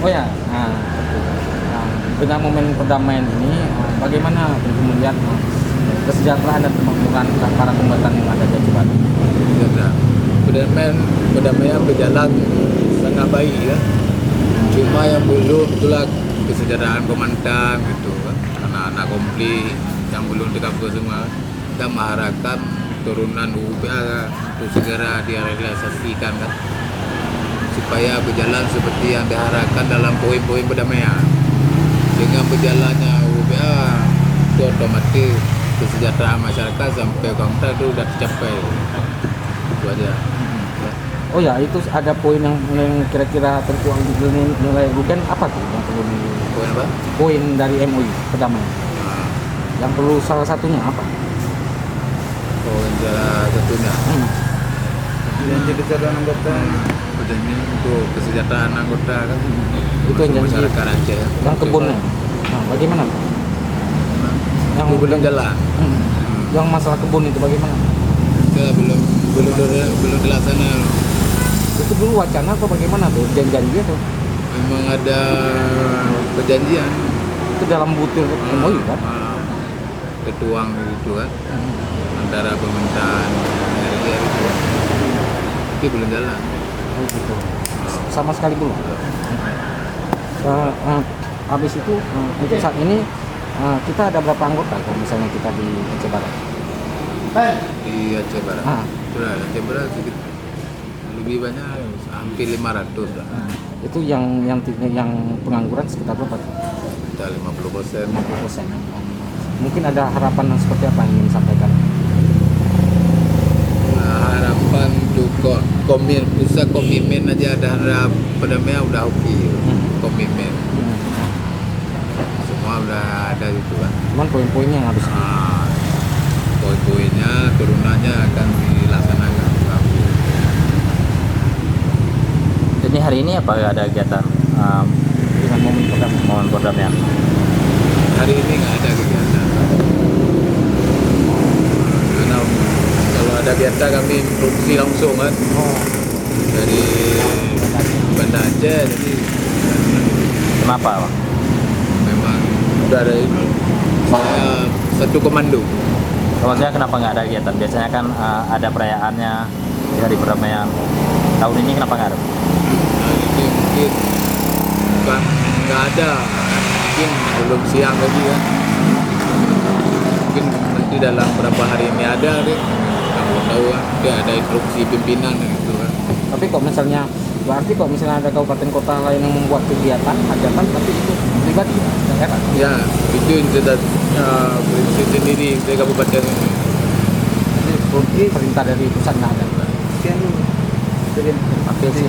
Oh ya, nah, dengan momen perdamaian ini, bagaimana untuk melihat kesejahteraan dan kemakmuran para kombatan yang ada di Aceh Barat? Ya, perdamaian berjalan sangat baik ya. Cuma yang belum itulah kesejahteraan komandan gitu kan. Anak-anak konflik yang belum dikabur semua. Kita mengharapkan turunan UPA untuk segera direalisasikan kan, supaya berjalan seperti yang diharapkan dalam poin-poin perdamaian. Dengan berjalannya UPA itu otomatis kesejahteraan masyarakat sampai kontrak itu sudah tercapai. Itu aja. Oh ya, itu ada poin yang kira-kira tertuang di nilai bukan apa tuh yang perlu Poin apa? poin dari MOU perdamaian? Nah, Yang perlu salah satunya apa? poin salah satunya. Yang jadi kesejahteraan anggota. Ini untuk kesejahteraan anggota kan. Itu yang janji masyarakat Aceh. yang kebunnya. Nah, bagaimana? Yang Itu belum jalan. Yang masalah kebun itu bagaimana? Kita belum dilaksana. Itu dulu wacana atau bagaimana tuh? Janji tuh? Memang ada perjanjian. Itu dalam butir MOU kan? Ketuang gitu kan, antara pemerintahan RR itu, tapi belum jalan. Oh gitu. Sama sekali belum. Habis itu untuk saat ini kita ada berapa anggota kalau misalnya kita di Aceh Barat? Di Aceh Barat. Sudah Aceh Barat sedikit lebih banyak, hampir 500 lah. Itu yang pengangguran sekitar berapa? Kita 50%. 50%. Mungkin ada harapan yang seperti apa yang ingin disampaikan? Nah, harapan untuk pusat komitmen aja ada harap perdamaian udah oke. Komitmen semua udah ada gitu kan. Cuman poin-poinnya yang harus Poin-poinnya turunannya akan dilaksanakan. Jadi hari ini apa ada kegiatan dengan momen perdamaian? Hari ini nggak ada kegiatan. Karena kalau ada kegiatan kami instruksi langsung kan dari Banda Aceh, jadi Kenapa, Bang? memang udah ada itu. Saya satu komando. Maksudnya kenapa nggak ada kegiatan? Biasanya kan ada perayaannya di hari perdamaian. Tahun ini kenapa nggak ada? Nah, ini mungkin bukan nggak ada, mungkin belum siang lagi kan. Mungkin nanti dalam berapa hari ini ada deh. Kamu tahu kan, dia ada instruksi pimpinan gitu kan. Tapi kok misalnya berarti kok misalnya ada kabupaten kota lain yang membuat kegiatan hajatan tapi itu pribadi ya kan? Ya, itu sudah prinsip sendiri dari kabupaten ini. Jadi perintah dari pusat nggak ada. Sekian dulu. Oke sih.